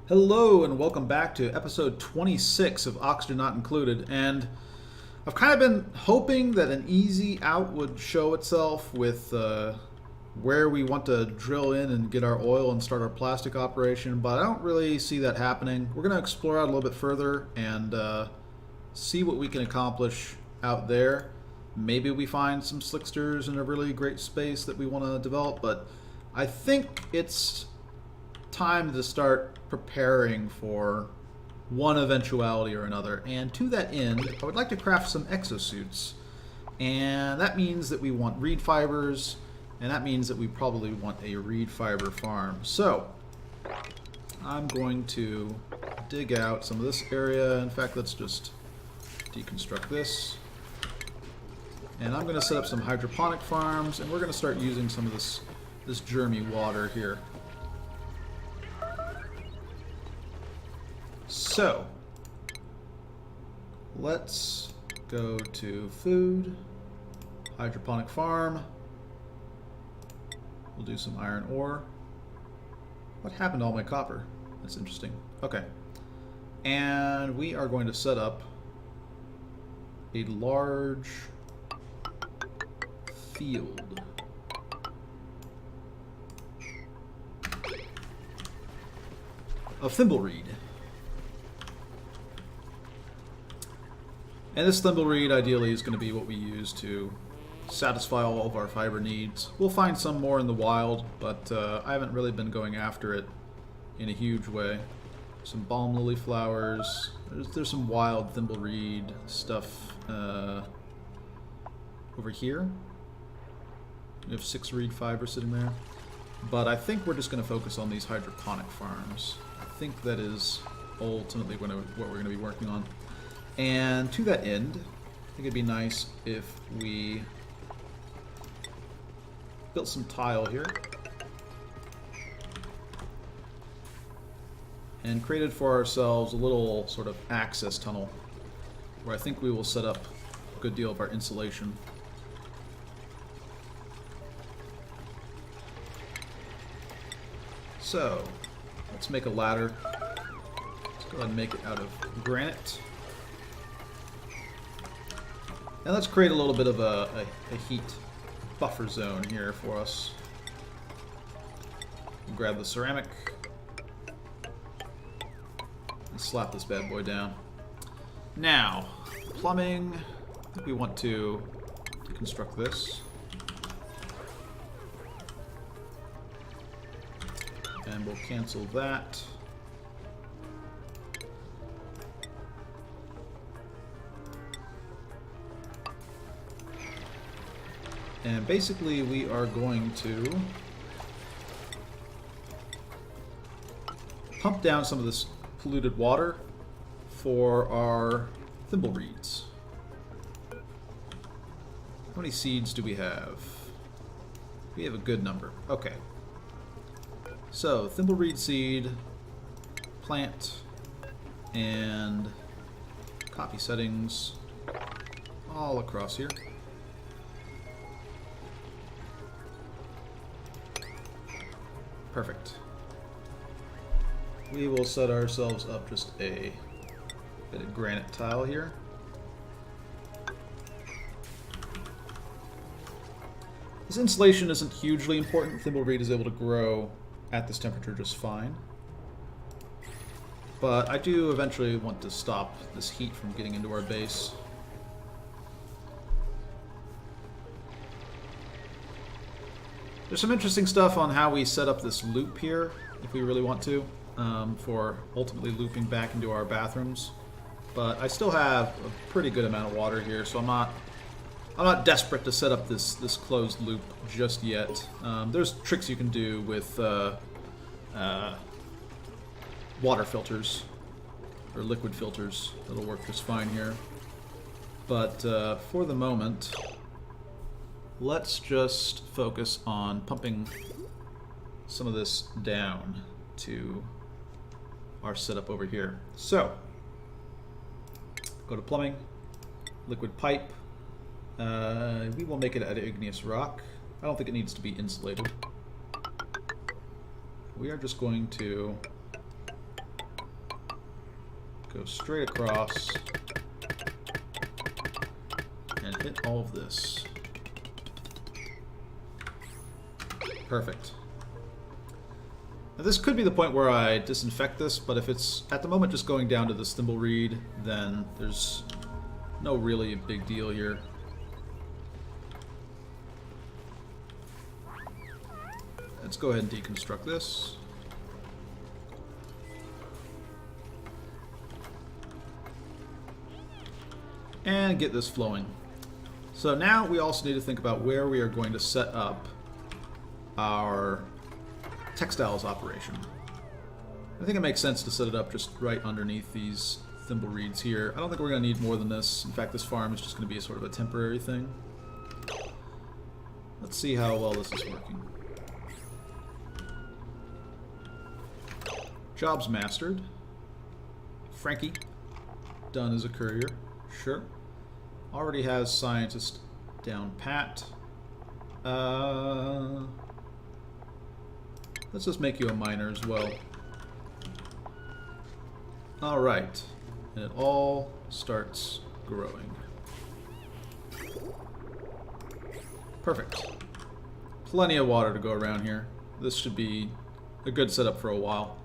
Hello and welcome back to episode 26 of Oxygen Not Included. And I've kind of been hoping that an easy out would show itself with where we want to drill in and get our oil and start our plastic operation, but I don't really see that happening. We're going to explore out a little bit further and see what we can accomplish out there. Maybe we find some slicksters in a really great space that we want to develop, but I think it's time to start preparing for one eventuality or another. And to that end, I would like to craft some exosuits. And that means that we want reed fibers, and that means that we probably want a reed fiber farm. So, I'm going to dig out some of this area. In fact, let's just deconstruct this. And I'm going to set up some hydroponic farms, and we're going to start using some of this germy water here. So, let's go to food, hydroponic farm. We'll do some iron ore. What happened to all my copper? That's interesting. Okay. And we are going to set up a large field. Of thimbleweed. And this thimbleweed ideally is going to be what we use to satisfy all of our fiber needs. We'll find some more in the wild, but I haven't really been going after it in a huge way. Some balm lily flowers. There's some wild thimbleweed stuff over here. We have 6 reed fiber sitting there. But I think we're just going to focus on these hydroponic farms. I think that is ultimately what we're going to be working on. And to that end, I think it'd be nice if we built some tile here and created for ourselves a little sort of access tunnel where I think we will set up a good deal of our insulation. So, let's make a ladder. Let's go ahead and make it out of granite. And let's create a little bit of a heat buffer zone here for us. Grab the ceramic and slap this bad boy down. Now, plumbing. I think we want to deconstruct this. And we'll cancel that. And basically we are going to pump down some of this polluted water for our thimbleweeds. How many seeds do we have? We have a good number. Okay. So, thimbleweed seed, plant, and copy settings all across here. Perfect. We will set ourselves up just a bit of granite tile here. This insulation isn't hugely important. Thimbleweed is able to grow at this temperature just fine. But I do eventually want to stop this heat from getting into our base. There's some interesting stuff on how we set up this loop here, if we really want to, for ultimately looping back into our bathrooms. But I still have a pretty good amount of water here, so I'm not desperate to set up this closed loop just yet. There's tricks you can do with water filters or liquid filters that'll work just fine here. But for the moment, let's just focus on pumping some of this down to our setup over here. So, go to plumbing, liquid pipe. We will make it out of igneous rock. I don't think it needs to be insulated. We are just going to go straight across and hit all of this. Perfect. Now this could be the point where I disinfect this, but if it's at the moment just going down to the thimble reed, then there's no really big deal here. Let's go ahead and deconstruct this. And get this flowing. So now we also need to think about where we are going to set up our textiles operation. I think it makes sense to set it up just right underneath these thimble reeds here. I don't think we're going to need more than this. In fact, this farm is just going to be a sort of a temporary thing. Let's see how well this is working. Jobs mastered. Frankie, done as a courier. Sure. Already has scientist down pat. Let's just make you a miner as well. Alright. And it all starts growing. Perfect. Plenty of water to go around here. This should be a good setup for a while.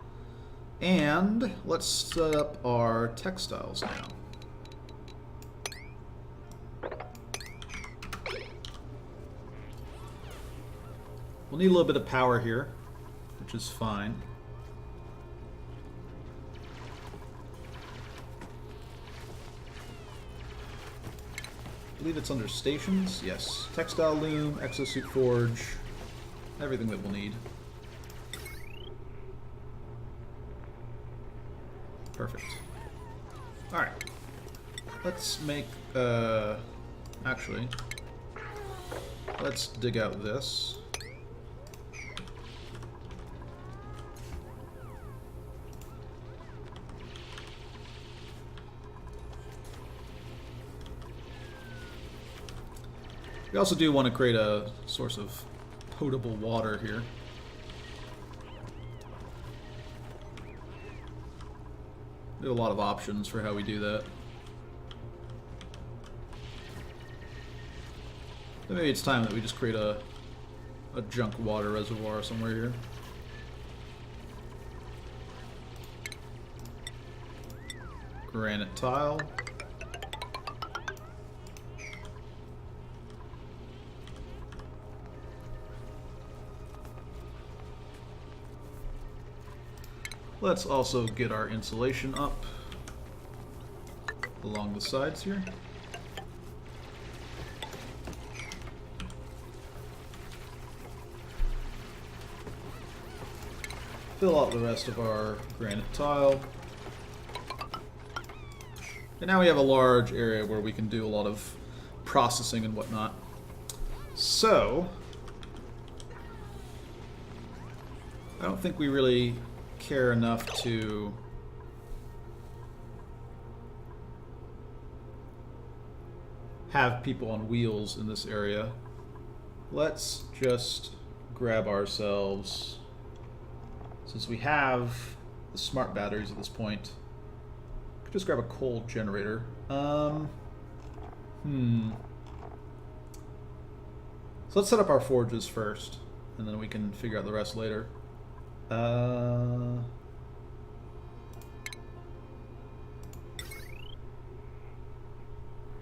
And let's set up our textiles now. We'll need a little bit of power here, which is fine. I believe it's under stations. Yes. Textile loom, exosuit forge, everything that we'll need. Perfect. Alright. Let's make, actually, let's dig out this. We also do want to create a source of potable water here. We have a lot of options for how we do that. So maybe it's time that we just create a junk water reservoir somewhere here. Granite tile. Let's also get our insulation up along the sides here. Fill out the rest of our granite tile. And now we have a large area where we can do a lot of processing and whatnot. So, I don't think we really care enough to have people on wheels in this area. Let's just grab ourselves, since we have the smart batteries at this point, we could just grab a coal generator. So let's set up our forges first, and then we can figure out the rest later.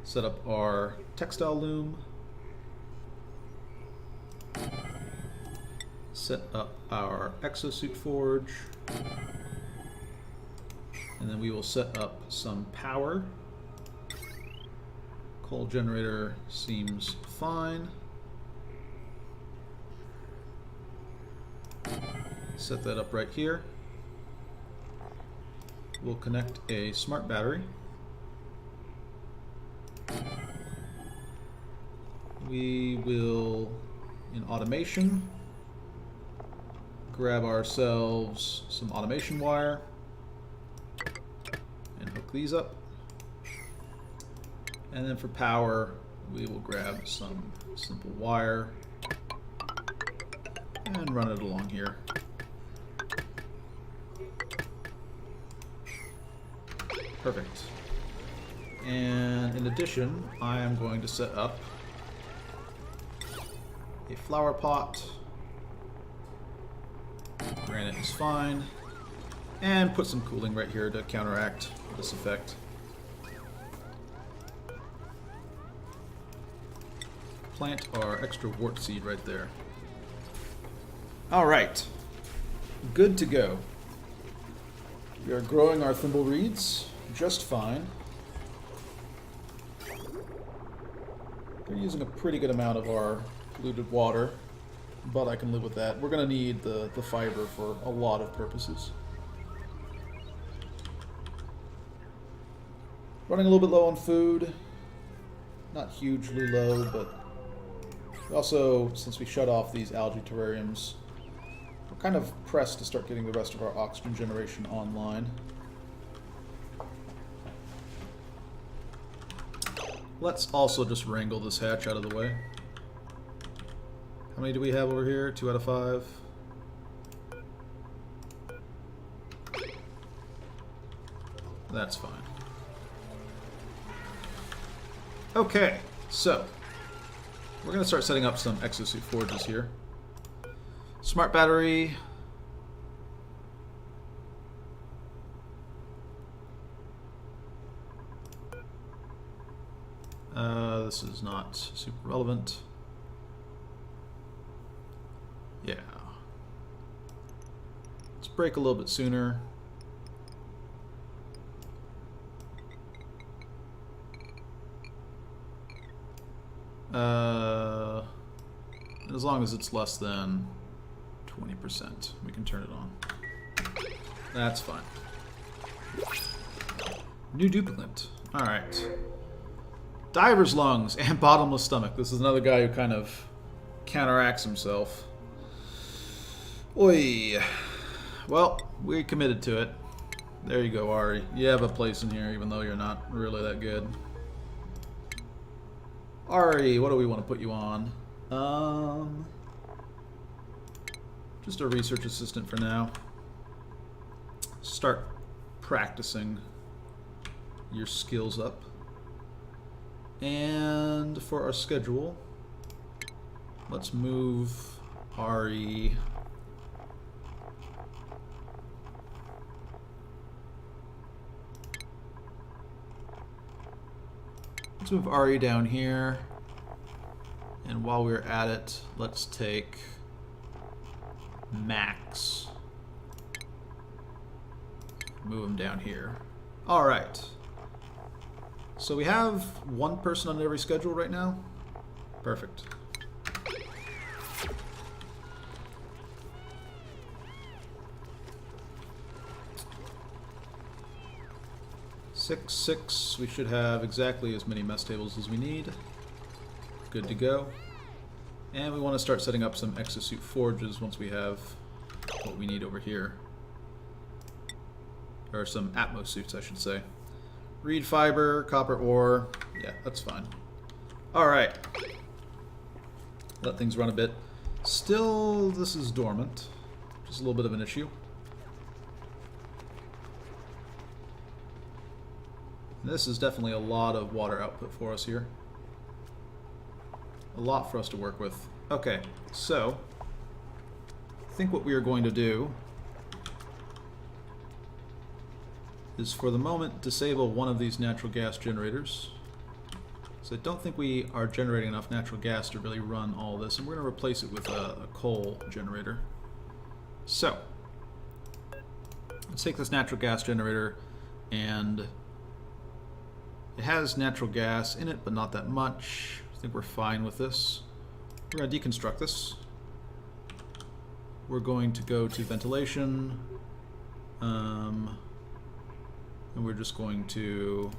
Set up our textile loom. Set up our exosuit forge. And then we will set up some power. Coal generator seems fine. Set that up right here. We'll connect a smart battery. We will, in automation, grab ourselves some automation wire and hook these up. And then for power, we will grab some simple wire and run it along here. Perfect. And in addition, I am going to set up a flower pot. Granite is fine. And put some cooling right here to counteract this effect. Plant our extra wart seed right there. Alright. Good to go. We are growing our thimble reeds just fine. They're using a pretty good amount of our polluted water, but I can live with that. We're going to need the fiber for a lot of purposes. Running a little bit low on food. Not hugely low, but also, since we shut off these algae terrariums, we're kind of pressed to start getting the rest of our oxygen generation online. Let's also just wrangle this hatch out of the way. How many do we have over here? 2 out of 5. That's fine. Okay, so we're going to start setting up some exosuit forges here. Smart battery. This is not super relevant. Yeah. Let's break a little bit sooner. As long as it's less than 20%, we can turn it on. That's fine. New duplicant. Alright. Diver's lungs and bottomless stomach. This is another guy who kind of counteracts himself. Oi. Well, we committed to it. There you go, Ari. You have a place in here, even though you're not really that good. Ari, what do we want to put you on? Just a research assistant for now. Start practicing your skills up. And for our schedule, let's move Ari. Let's move Ari down here. And while we're at it, let's take Max. Move him down here. All right. So we have one person on every schedule right now. Perfect. Six. We should have exactly as many mess tables as we need. Good to go. And we want to start setting up some exosuit forges once we have what we need over here. Or some atmos suits, I should say. Reed fiber, copper ore. Yeah, that's fine. Alright. Let things run a bit. Still, this is dormant. Just a little bit of an issue. This is definitely a lot of water output for us here. A lot for us to work with. Okay, so I think what we are going to do is for the moment disable one of these natural gas generators. So I don't think we are generating enough natural gas to really run all this, and we're going to replace it with a coal generator. So let's take this natural gas generator, and it has natural gas in it, but not that much. I think we're fine with this. We're going to deconstruct this. We're going to go to ventilation. And we're just going to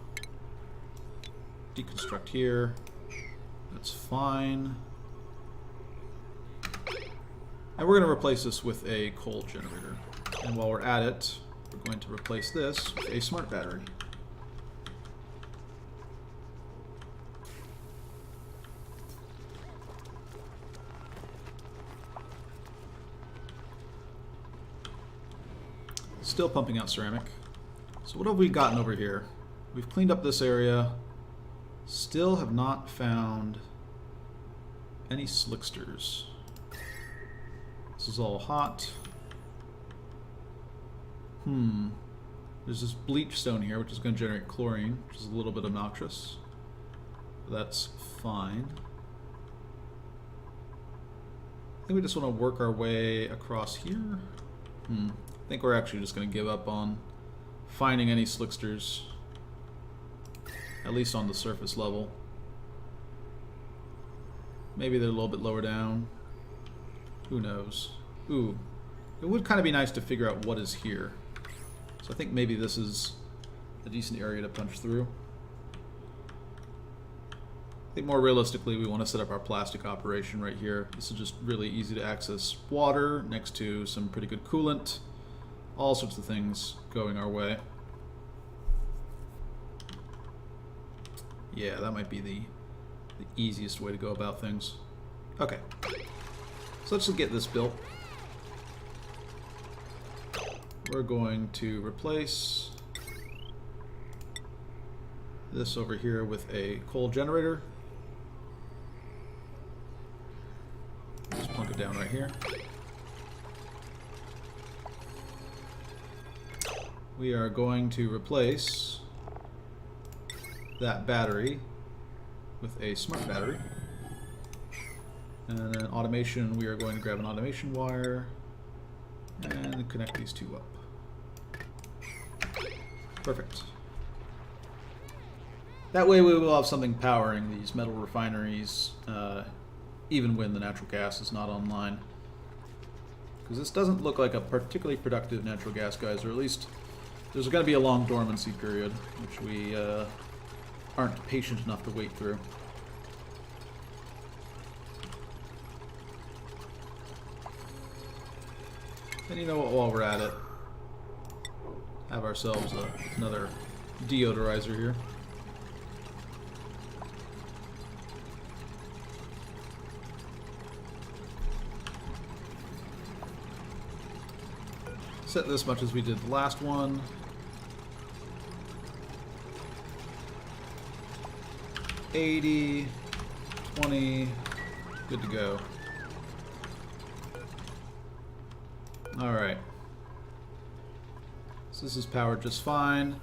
deconstruct here. That's fine. And we're going to replace this with a coal generator. And while we're at it, we're going to replace this with a smart battery. Still pumping out ceramic. So what have we gotten over here? We've cleaned up this area. Still have not found any slicksters. This is all hot. There's this bleach stone here, which is going to generate chlorine, which is a little bit obnoxious. But that's fine. I think we just want to work our way across here. I think we're actually just going to give up on finding any slicksters, at least on the surface level. Maybe they're a little bit lower down. Who knows? Ooh, it would kind of be nice to figure out what is here. So I think maybe this is a decent area to punch through. I think more realistically we want to set up our plastic operation right here. This is just really easy to access water next to some pretty good coolant. All sorts of things going our way. Yeah, that might be the easiest way to go about things. Okay. So let's just get this built. We're going to replace this over here with a coal generator. Just plunk it down right here. We are going to replace that battery with a smart battery. And then automation, we are going to grab an automation wire and connect these two up. Perfect. That way we will have something powering these metal refineries even when the natural gas is not online. Because this doesn't look like a particularly productive natural gas geyser, or at least there's going to be a long dormancy period, which we aren't patient enough to wait through. And you know what, while we're at it, have ourselves another deodorizer here. Set this much as we did the last one. $80, $20, good to go. Alright. So this is powered just fine.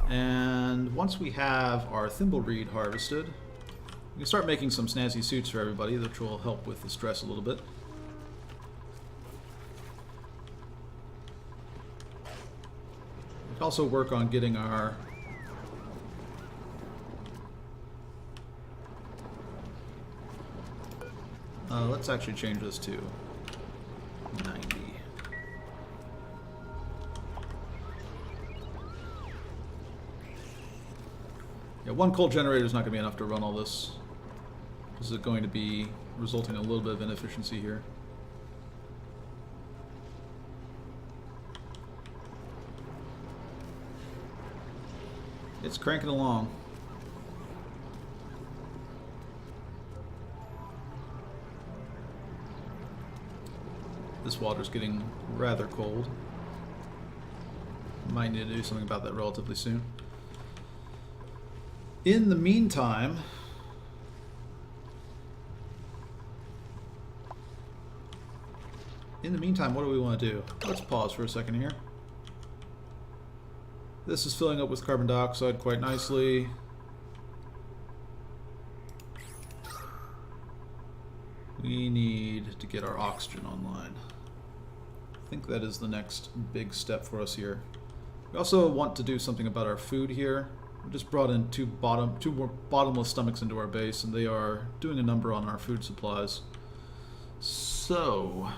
And once we have our thimbleweed harvested, we can start making some snazzy suits for everybody, which will help with the stress a little bit. We can also work on getting our let's actually change this to 90. Yeah, one coal generator is not going to be enough to run all this. This is going to be resulting in a little bit of inefficiency here. It's cranking along. This water's getting rather cold. Might need to do something about that relatively soon. In the meantime, what do we want to do? Let's pause for a second here. This is filling up with carbon dioxide quite nicely. We need to get our oxygen online. I think that is the next big step for us here. We also want to do something about our food here. We just brought in two more bottomless stomachs into our base, and they are doing a number on our food supplies. So,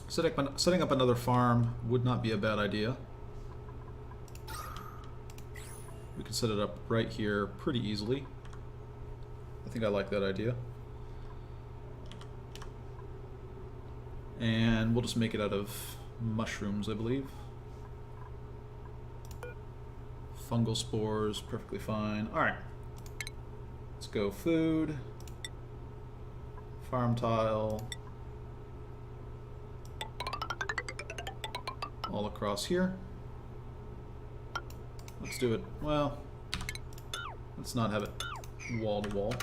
setting up another farm would not be a bad idea. We can set it up right here pretty easily. I think I like that idea. And we'll just make it out of mushrooms, I believe. Fungal spores, perfectly fine. Alright. Let's go food. Farm tile. all across here. Let's do it. Well, let's not have it wall to wall.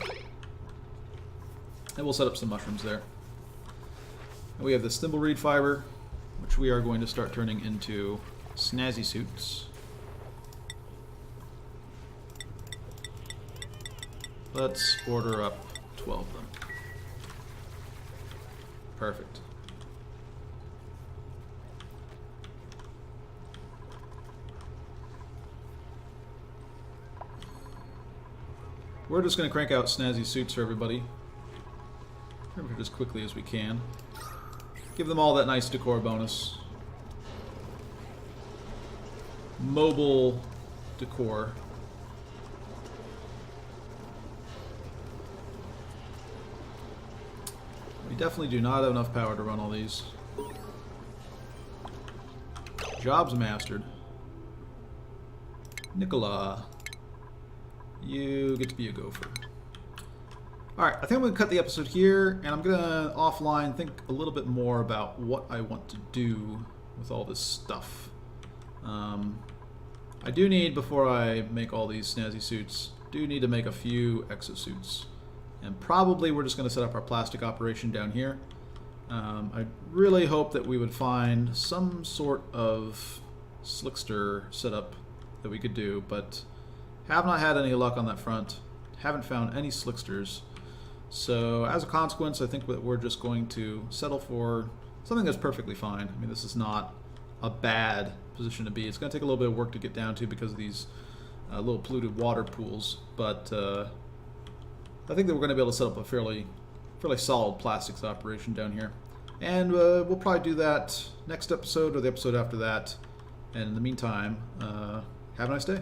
And we'll set up some mushrooms there. And we have the thimble reed fiber, which we are going to start turning into snazzy suits. Let's order up 12 of them. Perfect. We're just going to crank out snazzy suits for everybody as quickly as we can. Give them all that nice decor bonus. Mobile decor. We definitely do not have enough power to run all these. Jobs mastered. Nicola. You get to be a gopher. Alright, I think I'm going to cut the episode here, and I'm going to offline think a little bit more about what I want to do with all this stuff. I do need, before I make all these snazzy suits, do need to make a few exosuits. And probably we're just going to set up our plastic operation down here. I really hope that we would find some sort of slickster setup that we could do, but have not had any luck on that front. Haven't found any slicksters. So as a consequence, I think that we're just going to settle for something that's perfectly fine. I mean, this is not a bad position to be. It's going to take a little bit of work to get down to because of these little polluted water pools, but I think that we're going to be able to set up a fairly solid plastics operation down here. And we'll probably do that next episode or the episode after that. And in the meantime, have a nice day.